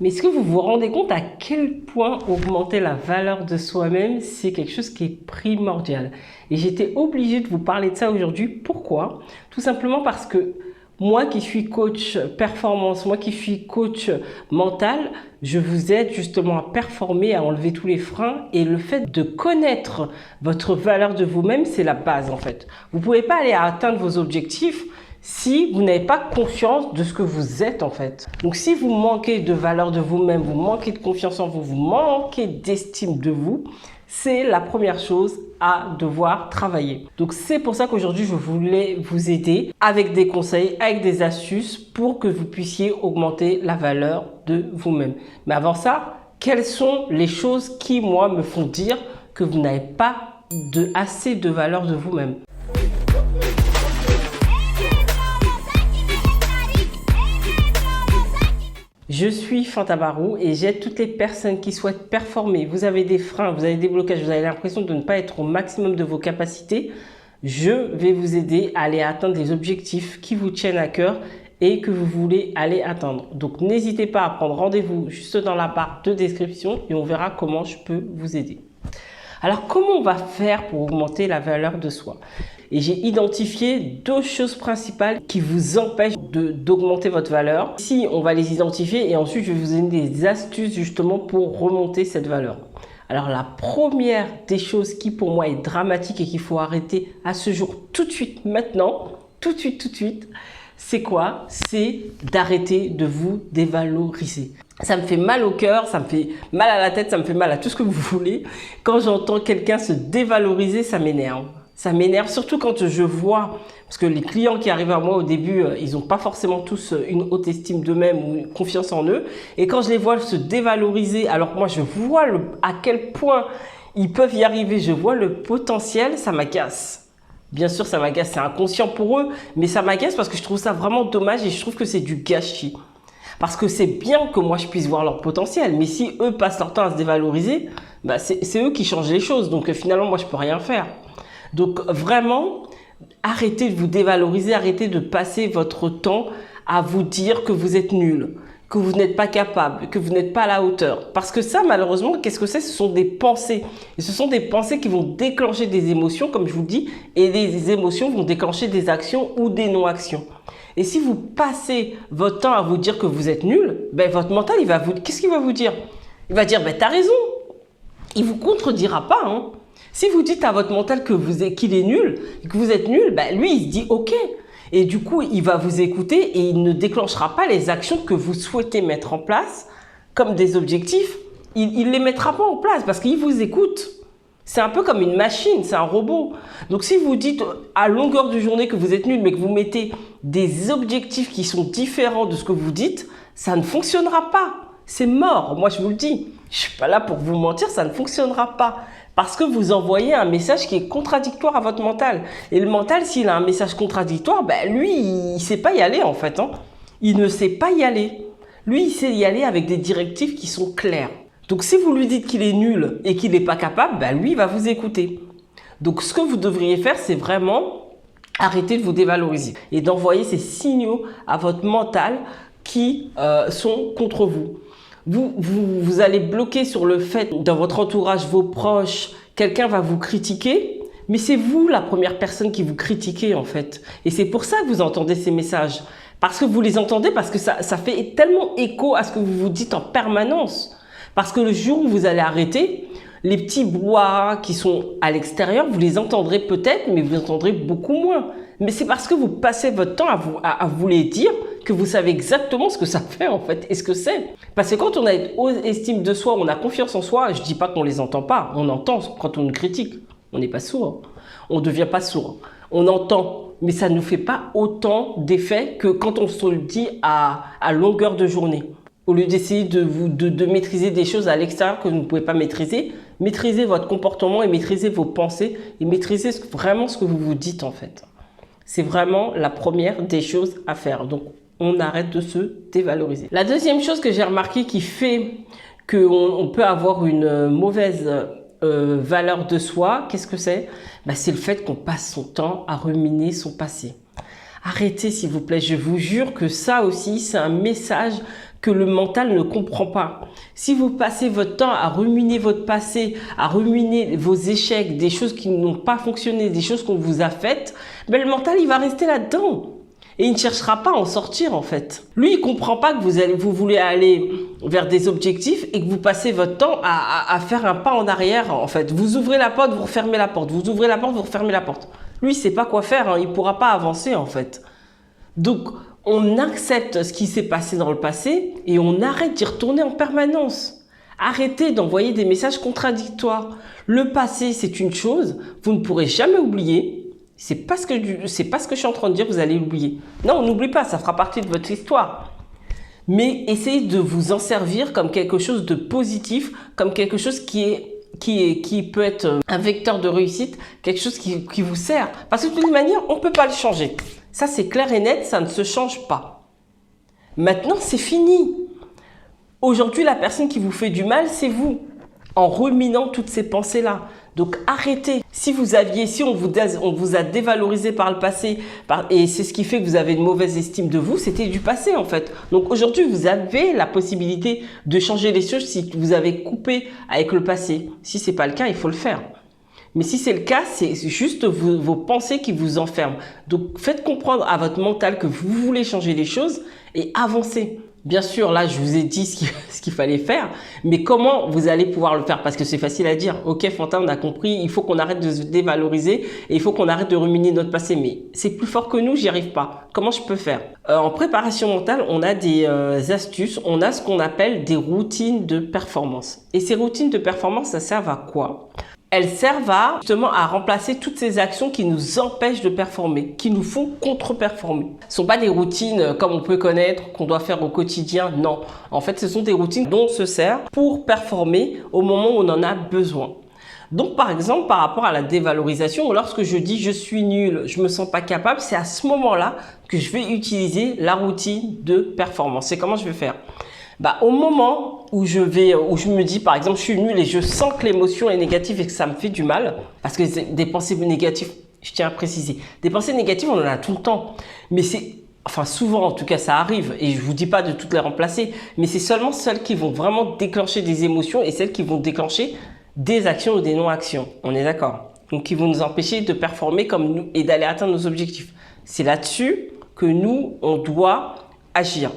Mais est-ce que vous vous rendez compte à quel point augmenter la valeur de soi-même, c'est quelque chose qui est primordial? Et j'étais obligée de vous parler de ça aujourd'hui. Pourquoi? Tout simplement parce que moi qui suis coach performance, moi qui suis coach mental, je vous aide justement à performer, à enlever tous les freins. Et le fait de connaître votre valeur de vous-même, c'est la base en fait. Vous ne pouvez pas aller atteindre vos objectifs si vous n'avez pas conscience de ce que vous êtes en fait. Donc si vous manquez de valeur de vous-même, vous manquez de confiance en vous, vous manquez d'estime de vous, c'est la première chose à devoir travailler. Donc c'est pour ça qu'aujourd'hui je voulais vous aider avec des conseils, avec des astuces pour que vous puissiez augmenter la valeur de vous-même. Mais avant ça, quelles sont les choses qui moi me font dire que vous n'avez pas assez de valeur de vous-même? Je suis Fanta Barou et j'aide toutes les personnes qui souhaitent performer. Vous avez des freins, vous avez des blocages, vous avez l'impression de ne pas être au maximum de vos capacités. Je vais vous aider à aller atteindre les objectifs qui vous tiennent à cœur et que vous voulez aller atteindre. Donc n'hésitez pas à prendre rendez-vous juste dans la barre de description et on verra comment je peux vous aider. Alors comment on va faire pour augmenter la valeur de soi? Et j'ai identifié deux choses principales qui vous empêchent d'augmenter votre valeur. Ici, on va les identifier et ensuite, je vais vous donner des astuces justement pour remonter cette valeur. Alors, la première des choses qui pour moi est dramatique et qu'il faut arrêter à ce jour tout de suite, maintenant, tout de suite, c'est quoi? C'est d'arrêter de vous dévaloriser. Ça me fait mal au cœur, ça me fait mal à la tête, ça me fait mal à tout ce que vous voulez. Quand j'entends quelqu'un se dévaloriser, ça m'énerve. Ça m'énerve surtout quand je vois, parce que les clients qui arrivent à moi au début, ils n'ont pas forcément tous une haute estime d'eux-mêmes ou une confiance en eux. Et quand je les vois se dévaloriser, alors que moi je vois à quel point ils peuvent y arriver, je vois le potentiel, ça m'agace. Bien sûr, ça m'agace, c'est inconscient pour eux, mais ça m'agace parce que je trouve ça vraiment dommage et je trouve que c'est du gâchis. Parce que c'est bien que moi je puisse voir leur potentiel, mais si eux passent leur temps à se dévaloriser, bah c'est eux qui changent les choses, donc finalement moi je peux rien faire. Donc vraiment, arrêtez de vous dévaloriser, arrêtez de passer votre temps à vous dire que vous êtes nul, que vous n'êtes pas capable, que vous n'êtes pas à la hauteur. Parce que ça, malheureusement, qu'est-ce que c'est? Ce sont des pensées. Et ce sont des pensées qui vont déclencher des émotions, comme je vous le dis, et les émotions vont déclencher des actions ou des non-actions. Et si vous passez votre temps à vous dire que vous êtes nul, ben votre mental, qu'est-ce qu'il va vous dire? Il va dire, ben t'as raison. Il vous contredira pas, hein. Si vous dites à votre mental qu'il est nul, que vous êtes nul, ben lui, il se dit OK. Et du coup, il va vous écouter et il ne déclenchera pas les actions que vous souhaitez mettre en place comme des objectifs. Il ne les mettra pas en place parce qu'il vous écoute. C'est un peu comme une machine, c'est un robot. Donc si vous dites à longueur de journée que vous êtes nul, mais que vous mettez des objectifs qui sont différents de ce que vous dites, ça ne fonctionnera pas. C'est mort, moi je vous le dis. Je ne suis pas là pour vous mentir, ça ne fonctionnera pas. Parce que vous envoyez un message qui est contradictoire à votre mental. Et le mental, s'il a un message contradictoire, ben lui, il ne sait pas y aller en fait. Hein. Il ne sait pas y aller. Lui, il sait y aller avec des directives qui sont claires. Donc si vous lui dites qu'il est nul et qu'il n'est pas capable, ben lui, il va vous écouter. Donc ce que vous devriez faire, c'est vraiment arrêter de vous dévaloriser et d'envoyer ces signaux à votre mental qui sont contre vous. Vous allez bloquer sur le fait, dans votre entourage, vos proches, quelqu'un va vous critiquer, mais c'est vous la première personne qui vous critiquez en fait. Et c'est pour ça que vous entendez ces messages. Parce que vous les entendez, parce que ça fait tellement écho à ce que vous vous dites en permanence. Parce que le jour où vous allez arrêter, les petits brouhahas qui sont à l'extérieur, vous les entendrez peut-être, mais vous les entendrez beaucoup moins. Mais c'est parce que vous passez votre temps à vous les dire que vous savez exactement ce que ça fait en fait et ce que c'est. Parce que quand on a une haute estime de soi, on a confiance en soi, je ne dis pas qu'on ne les entend pas, on entend quand on nous critique. On n'est pas sourd, on ne devient pas sourd. On entend, mais ça ne nous fait pas autant d'effet que quand on se le dit à longueur de journée. Au lieu d'essayer de maîtriser des choses à l'extérieur que vous ne pouvez pas maîtriser, maîtrisez votre comportement et maîtrisez vos pensées et maîtrisez vraiment ce que vous vous dites en fait. C'est vraiment la première des choses à faire. Donc, on arrête de se dévaloriser. La deuxième chose que j'ai remarqué qui fait qu'on peut avoir une mauvaise valeur de soi, qu'est-ce que c'est? C'est le fait qu'on passe son temps à ruminer son passé. Arrêtez s'il vous plaît, je vous jure que ça aussi c'est un message que le mental ne comprend pas. Si vous passez votre temps à ruminer votre passé, à ruminer vos échecs, des choses qui n'ont pas fonctionné, des choses qu'on vous a faites, ben le mental, il va rester là-dedans. Et il ne cherchera pas à en sortir, en fait. Lui, il comprend pas que vous voulez aller vers des objectifs et que vous passez votre temps à faire un pas en arrière, en fait. Vous ouvrez la porte, vous refermez la porte. Vous ouvrez la porte, vous refermez la porte. Lui, il sait pas quoi faire, hein. Il pourra pas avancer, en fait. Donc, on accepte ce qui s'est passé dans le passé et on arrête d'y retourner en permanence. Arrêtez d'envoyer des messages contradictoires. Le passé, c'est une chose, vous ne pourrez jamais oublier. C'est pas ce que je suis en train de dire, vous allez l'oublier. Non, on n'oublie pas, ça fera partie de votre histoire. Mais essayez de vous en servir comme quelque chose de positif, comme quelque chose qui peut être un vecteur de réussite, quelque chose qui vous sert. Parce que de toute manière, on ne peut pas le changer. Ça, c'est clair et net, ça ne se change pas. Maintenant, c'est fini. Aujourd'hui, la personne qui vous fait du mal, c'est vous, en ruminant toutes ces pensées-là. Donc arrêtez. Si on vous a dévalorisé par le passé, et c'est ce qui fait que vous avez une mauvaise estime de vous, c'était du passé en fait. Donc aujourd'hui, vous avez la possibilité de changer les choses si vous avez coupé avec le passé. Si ce n'est pas le cas, il faut le faire. Mais si c'est le cas, c'est juste vos pensées qui vous enferment. Donc faites comprendre à votre mental que vous voulez changer les choses et avancez. Bien sûr, là, je vous ai dit ce qu'il fallait faire, mais comment vous allez pouvoir le faire? Parce que c'est facile à dire. Ok, Fanta, on a compris, il faut qu'on arrête de se dévaloriser et il faut qu'on arrête de ruminer notre passé. Mais c'est plus fort que nous, j'y arrive pas. Comment je peux faire? En préparation mentale, on a des astuces, on a ce qu'on appelle des routines de performance. Et ces routines de performance, ça sert à quoi? Elles servent justement à remplacer toutes ces actions qui nous empêchent de performer, qui nous font contre-performer. Ce ne sont pas des routines comme on peut connaître, qu'on doit faire au quotidien, non. En fait, ce sont des routines dont on se sert pour performer au moment où on en a besoin. Donc, par exemple, par rapport à la dévalorisation, lorsque je dis je suis nul, je me sens pas capable, c'est à ce moment-là que je vais utiliser la routine de performance. C'est comment je vais faire? Au moment où je me dis, par exemple, je suis nul et je sens que l'émotion est négative et que ça me fait du mal, parce que des pensées négatives, je tiens à préciser, des pensées négatives, on en a tout le temps. Mais souvent, en tout cas, ça arrive et je vous dis pas de toutes les remplacer, mais c'est seulement celles qui vont vraiment déclencher des émotions et celles qui vont déclencher des actions ou des non-actions. On est d'accord? Donc, qui vont nous empêcher de performer comme nous et d'aller atteindre nos objectifs. C'est là-dessus que nous, on doit agir.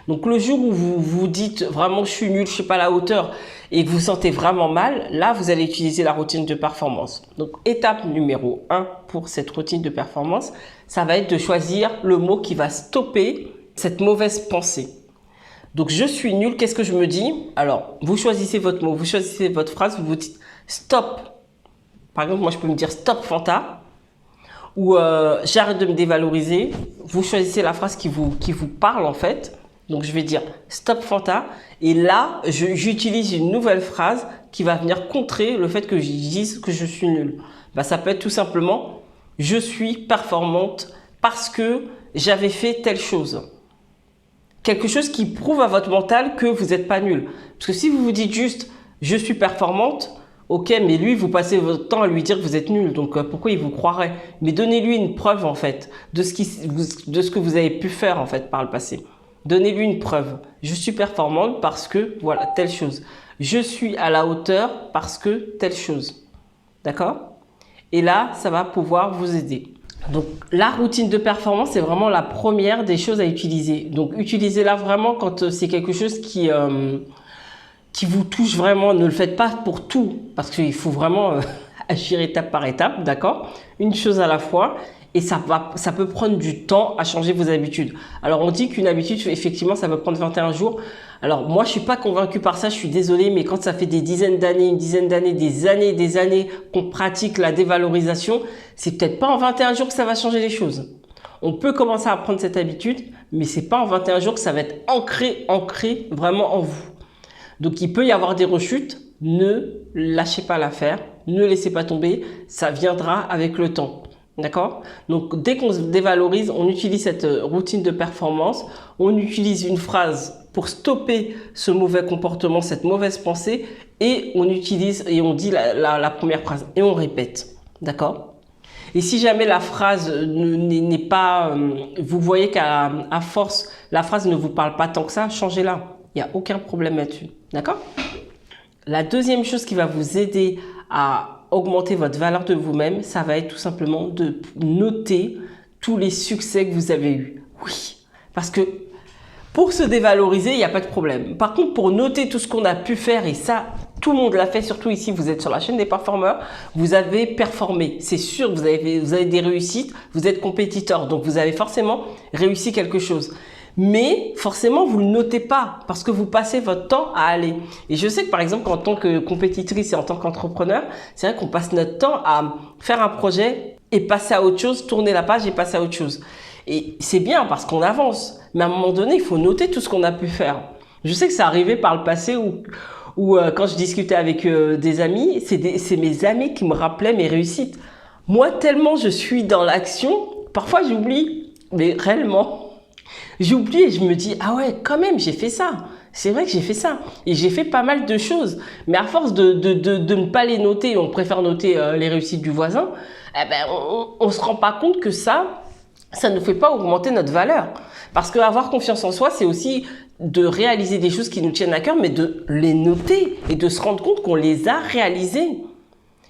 Donc, le jour où vous vous dites vraiment je suis nul, je ne suis pas à la hauteur et que vous sentez vraiment mal, là, vous allez utiliser la routine de performance. Donc, étape numéro 1 pour cette routine de performance, ça va être de choisir le mot qui va stopper cette mauvaise pensée. Donc, je suis nul, qu'est-ce que je me dis? Alors, vous choisissez votre mot, vous choisissez votre phrase, vous vous dites stop. Par exemple, moi, je peux me dire stop Fanta ou j'arrête de me dévaloriser. Vous choisissez la phrase qui vous parle en fait. Donc, je vais dire stop Fanta et là, j'utilise une nouvelle phrase qui va venir contrer le fait que je dise que je suis nul. Ça peut être tout simplement je suis performante parce que j'avais fait telle chose. Quelque chose qui prouve à votre mental que vous n'êtes pas nul. Parce que si vous vous dites juste je suis performante, ok, mais lui, vous passez votre temps à lui dire que vous êtes nul. Donc, pourquoi il vous croirait? Mais donnez-lui une preuve en fait de ce que vous avez pu faire en fait par le passé. Donnez-lui une preuve. Je suis performante parce que, voilà, telle chose. Je suis à la hauteur parce que telle chose. D'accord? Et là, ça va pouvoir vous aider. Donc, la routine de performance, c'est vraiment la première des choses à utiliser. Donc, utilisez-la vraiment quand c'est quelque chose qui vous touche vraiment. Ne le faites pas pour tout parce qu'il faut vraiment agir étape par étape, d'accord? Une chose à la fois. Et ça peut prendre du temps à changer vos habitudes. Alors, on dit qu'une habitude, effectivement, ça peut prendre 21 jours. Alors, moi, je suis pas convaincue par ça, je suis désolée, mais quand ça fait des dizaines d'années, des années qu'on pratique la dévalorisation, c'est peut-être pas en 21 jours que ça va changer les choses. On peut commencer à prendre cette habitude, mais c'est pas en 21 jours que ça va être ancré vraiment en vous. Donc, il peut y avoir des rechutes. Ne lâchez pas l'affaire, ne laissez pas tomber, ça viendra avec le temps. D'accord? Donc, dès qu'on se dévalorise, on utilise cette routine de performance, on utilise une phrase pour stopper ce mauvais comportement, cette mauvaise pensée, et on dit la première phrase et on répète. D'accord? Et si jamais la phrase n'est pas, vous voyez qu'à force, la phrase ne vous parle pas tant que ça, changez-la. Il n'y a aucun problème là-dessus. D'accord? La deuxième chose qui va vous aider à augmenter votre valeur de vous-même, ça va être tout simplement de noter tous les succès que vous avez eus. Oui, parce que pour se dévaloriser, il n'y a pas de problème. Par contre, pour noter tout ce qu'on a pu faire, et ça, tout le monde l'a fait, surtout ici, vous êtes sur la chaîne des performeurs, vous avez performé. C'est sûr, vous avez des réussites, vous êtes compétiteur, donc vous avez forcément réussi quelque chose. Mais forcément, vous ne le notez pas parce que vous passez votre temps à aller. Et je sais que par exemple, en tant que compétitrice et en tant qu'entrepreneur, c'est vrai qu'on passe notre temps à faire un projet et passer à autre chose, tourner la page et passer à autre chose. Et c'est bien parce qu'on avance. Mais à un moment donné, il faut noter tout ce qu'on a pu faire. Je sais que ça arrivait par le passé où quand je discutais avec des amis, c'est mes amis qui me rappelaient mes réussites. Moi, tellement je suis dans l'action, parfois j'oublie, mais réellement, j'oublie et je me dis, ah ouais, quand même, j'ai fait ça. C'est vrai que j'ai fait ça. Et j'ai fait pas mal de choses. Mais à force de ne pas les noter, on préfère noter les réussites du voisin, eh ben, on se rend pas compte que ça ne fait pas augmenter notre valeur. Parce que avoir confiance en soi, c'est aussi de réaliser des choses qui nous tiennent à cœur, mais de les noter et de se rendre compte qu'on les a réalisées.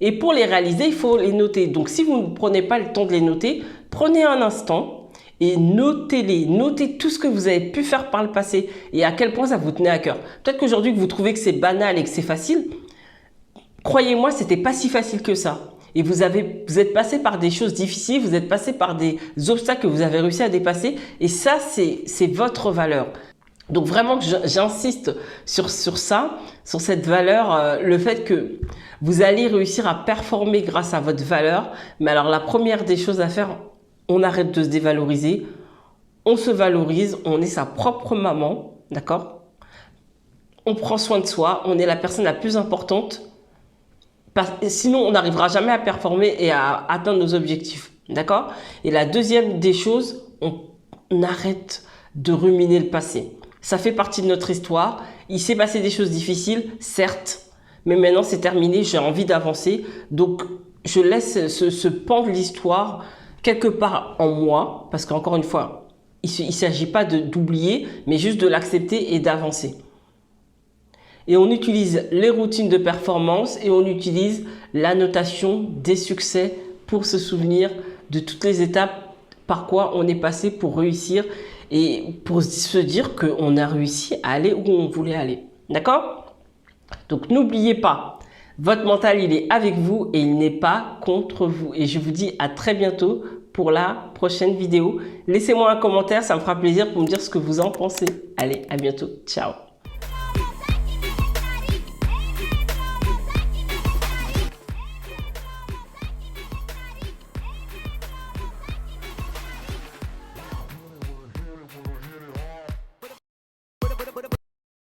Et pour les réaliser, il faut les noter. Donc, si vous ne prenez pas le temps de les noter, prenez un instant et notez-les. Notez tout ce que vous avez pu faire par le passé et à quel point ça vous tenait à cœur. Peut-être qu'aujourd'hui, vous trouvez que c'est banal et que c'est facile. Croyez-moi, c'était pas si facile que ça. Et vous êtes passé par des choses difficiles, vous êtes passé par des obstacles que vous avez réussi à dépasser. Et ça, c'est votre valeur. Donc vraiment, j'insiste sur ça, sur cette valeur, le fait que vous allez réussir à performer grâce à votre valeur. Mais alors, la première des choses à faire, on arrête de se dévaloriser, on se valorise, on est sa propre maman, d'accord? On prend soin de soi, on est la personne la plus importante. Sinon, on n'arrivera jamais à performer et à atteindre nos objectifs. D'accord? Et la deuxième des choses, on arrête de ruminer le passé. Ça fait partie de notre histoire. Il s'est passé des choses difficiles, certes, mais maintenant c'est terminé, j'ai envie d'avancer. Donc, je laisse ce pan de l'histoire quelque part en moi, parce qu'encore une fois, il ne s'agit pas d'oublier, mais juste de l'accepter et d'avancer. Et on utilise les routines de performance et on utilise la notation des succès pour se souvenir de toutes les étapes par quoi on est passé pour réussir et pour se dire qu'on a réussi à aller où on voulait aller. D'accord? Donc n'oubliez pas, votre mental il est avec vous et il n'est pas contre vous. Et je vous dis à très bientôt pour la prochaine vidéo. Laissez-moi un commentaire, ça me fera plaisir pour me dire ce que vous en pensez. Allez, à bientôt. Ciao.